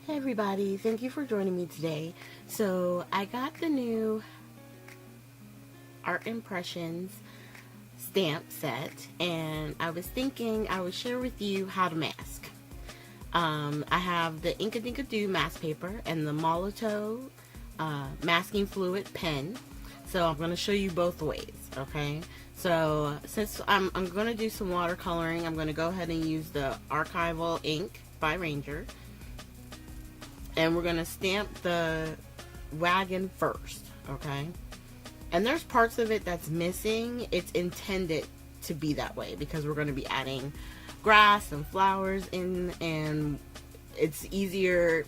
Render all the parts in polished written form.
Hey everybody, thank you for joining me today. So I got the new Art Impressions stamp set, and I was thinking I would share with you how to mask. I have the Inka Dinka Doo mask paper and the Molotow masking fluid pen. So I'm going to show you both ways, okay? So since I'm going to do some watercoloring, I'm going to go ahead and use the Archival ink by Ranger. And we're going to stamp the wagon first, okay? And there's parts of it that's missing. It's intended to be that way because we're going to be adding grass and flowers in, and it's easier.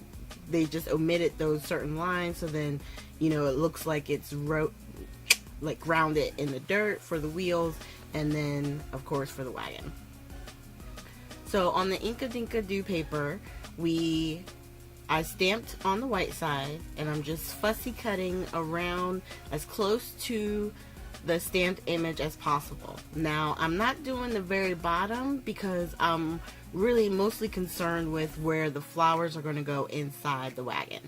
They just omitted those certain lines, so then, you know, it looks like it's grounded in the dirt for the wheels, and then, of course, for the wagon. So on the Inka Dinka Doo paper, I stamped on the white side, and I'm just fussy cutting around as close to the stamped image as possible. Now, I'm not doing the very bottom because I'm really mostly concerned with where the flowers are going to go inside the wagon.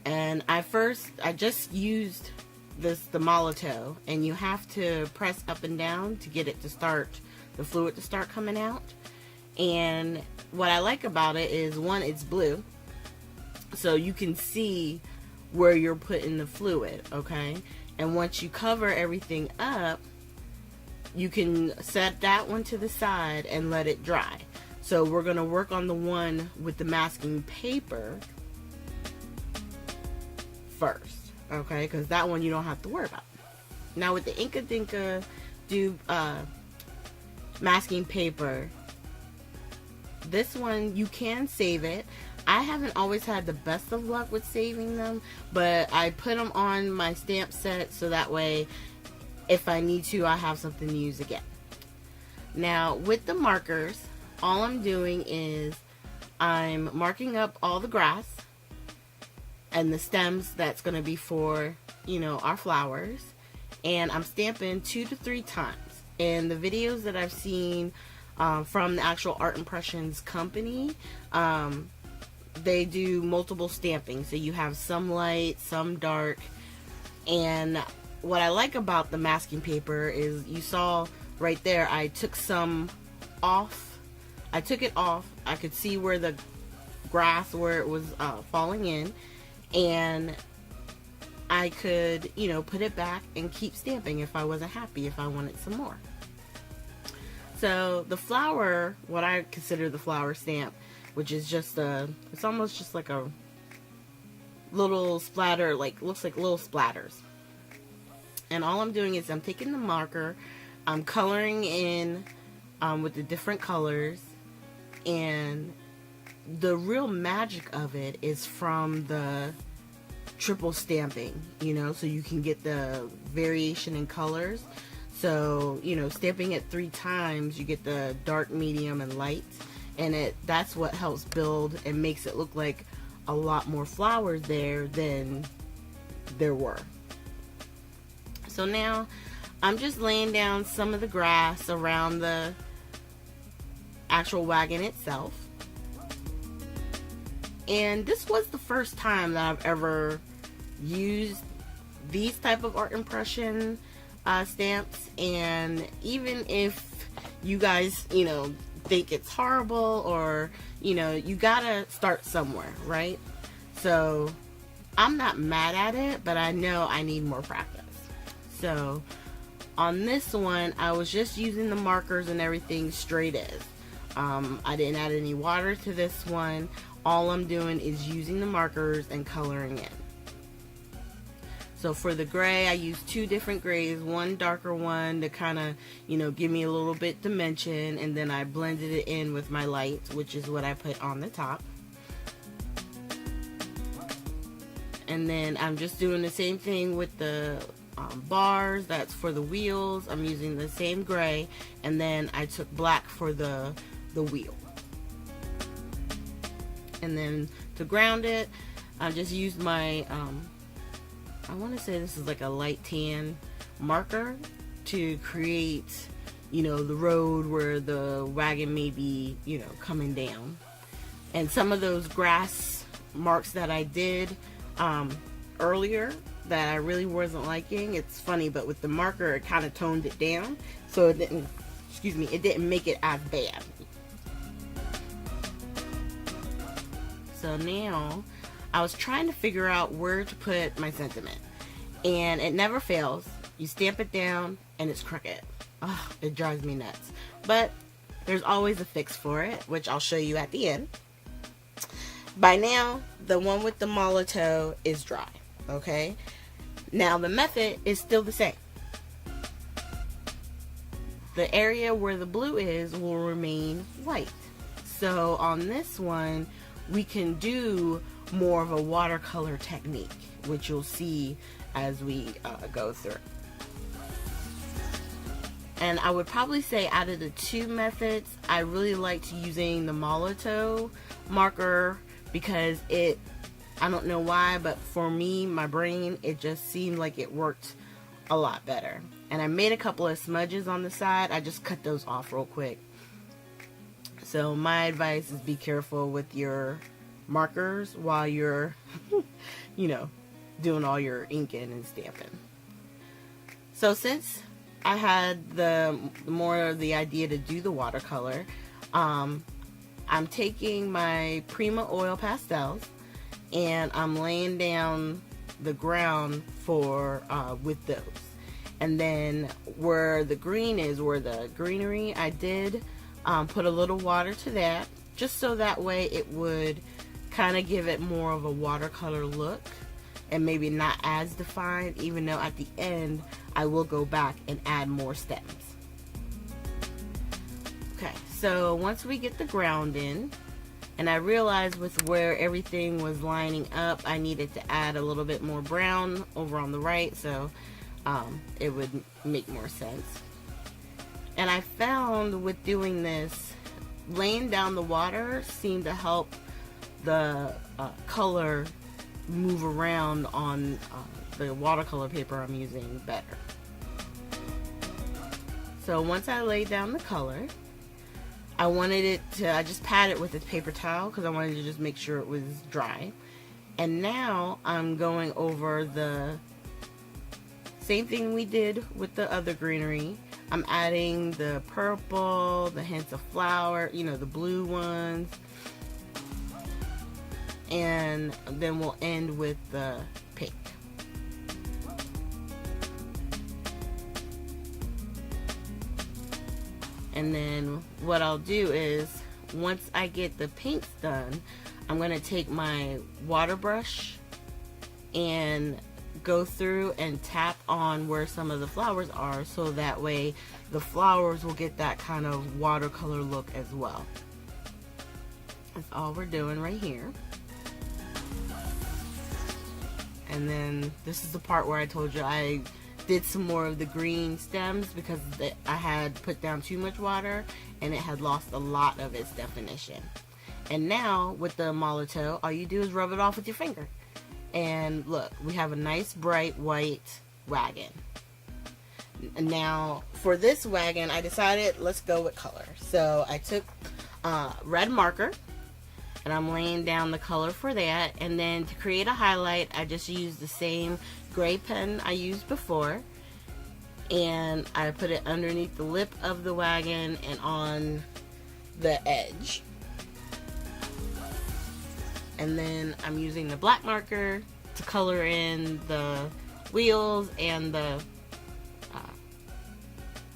And I just used the Molotow, and you have to press up and down to get it to start, the fluid to start coming out. And what I like about it is, one, it's blue, so you can see where you're putting the fluid, okay? And once you cover everything up, you can set that one to the side and let it dry. So we're going to work on the one with the masking paper first, okay? Because that one you don't have to worry about. Now with the Inka Dinka Doo masking paper, this one you can save it. I haven't always had the best of luck with saving them, but I put them on my stamp set so that way if I need to, I have something to use again. Now with the markers, all I'm doing is I'm marking up all the grass and the stems that's going to be for, you know, our flowers, and I'm stamping 2 to 3 times. In the videos that I've seen from the actual Art Impressions company, they do multiple stamping, so you have some light, some dark. And what I like about the masking paper is, you saw right there, I took some off. I took it off. I could see where the grass, where it was falling in, and I could, you know, put it back and keep stamping if I wasn't happy, if I wanted some more. So the flower, what I consider the flower stamp, which is just it's almost just like a little splatter, like, looks like little splatters. And all I'm doing is I'm taking the marker, I'm coloring in with the different colors, and the real magic of it is from the triple stamping, you know, so you can get the variation in colors. So, you know, stamping it 3 times, you get the dark, medium, and light. And that's what helps build and makes it look like a lot more flowers there than there were. So now I'm just laying down some of the grass around the actual wagon itself. And this was the first time that I've ever used these type of art impression stamps. And even if you guys, you know, think it's horrible, or, you know, you gotta start somewhere, right? So I'm not mad at it, but I know I need more practice. So on this one, I was just using the markers and everything straight as. I didn't add any water to this one. All I'm doing is using the markers and coloring in. So for the gray, I used 2 different grays, one darker one to kind of, you know, give me a little bit dimension, and then I blended it in with my lights, which is what I put on the top. And then I'm just doing the same thing with the bars, that's for the wheels. I'm using the same gray, and then I took black for the wheel. And then to ground it, I just used my I want to say this is like a light tan marker to create, you know, the road where the wagon may be, you know, coming down. And some of those grass marks that I did earlier that I really wasn't liking. It's funny, but with the marker it kind of toned it down, so it didn't, excuse me, it didn't make it as bad. So now I was trying to figure out where to put my sentiment, and it never fails. You stamp it down and it's crooked. Oh, it drives me nuts. But there's always a fix for it, which I'll show you at the end. By now, the one with the Molotow is dry, okay? Now the method is still the same. The area where the blue is will remain white. So on this one, we can do more of a watercolor technique, which you'll see as we go through. And I would probably say out of the two methods, I really liked using the Molotow marker because it, I don't know why, but for me, my brain, it just seemed like it worked a lot better. And I made a couple of smudges on the side. I just cut those off real quick. So my advice is be careful with your markers while you're, you know, doing all your inking and stamping. So since I had the more of the idea to do the watercolor, I'm taking my Prima oil pastels and I'm laying down the ground for with those. And then where the green is, where the greenery, I did put a little water to that, just so that way it would kind of give it more of a watercolor look and maybe not as defined, even though at the end I will go back and add more stems. Okay, so once we get the ground in, and I realized with where everything was lining up, I needed to add a little bit more brown over on the right, so it would make more sense. And I found with doing this, laying down the water seemed to help the color move around on the watercolor paper I'm using better. So once I laid down the color, I wanted it to, I just patted it with a paper towel because I wanted to just make sure it was dry. And now I'm going over the same thing we did with the other greenery. I'm adding the purple, the hints of flower, you know, the blue ones. And then we'll end with the pink. And then what I'll do is, once I get the pinks done, I'm going to take my water brush and go through and tap on where some of the flowers are, so that way the flowers will get that kind of watercolor look as well. That's all we're doing right here. And then this is the part where I told you I did some more of the green stems because I had put down too much water and it had lost a lot of its definition. And now with the Molotow, all you do is rub it off with your finger. And look, we have a nice bright white wagon. Now for this wagon, I decided let's go with color. So I took red marker and I'm laying down the color for that. And then to create a highlight, I just used the same gray pen I used before. And I put it underneath the lip of the wagon and on the edge. And then I'm using the black marker to color in the wheels and the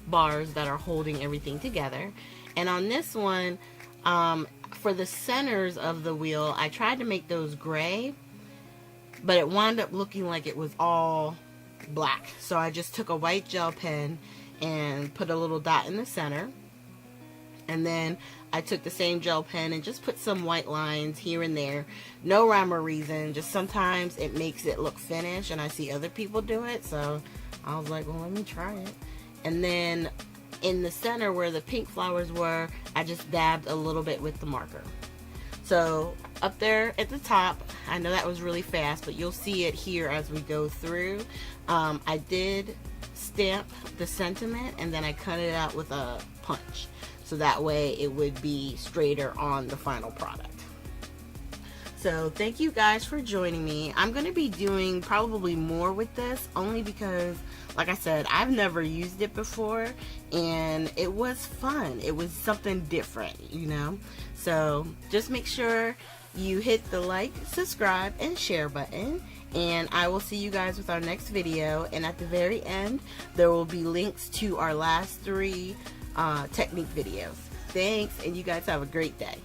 bars that are holding everything together. And on this one, for the centers of the wheel, I tried to make those gray, but it wound up looking like it was all black. So I just took a white gel pen and put a little dot in the center. And then I took the same gel pen and just put some white lines here and there. No rhyme or reason, just sometimes it makes it look finished and I see other people do it. So I was like, well, let me try it. And then in the center where the pink flowers were, I just dabbed a little bit with the marker. So up there at the top, I know that was really fast, but you'll see it here as we go through. I did stamp the sentiment and then I cut it out with a punch. So that way it would be straighter on the final product. So thank you guys for joining me. I'm going to be doing probably more with this, only because, like I said, I've never used it before, and it was fun. It was something different, you know. So just make sure you hit the like, subscribe, and share button, and I will see you guys with our next video. And at the very end, there will be links to our last 3 technique videos. Thanks, and you guys have a great day.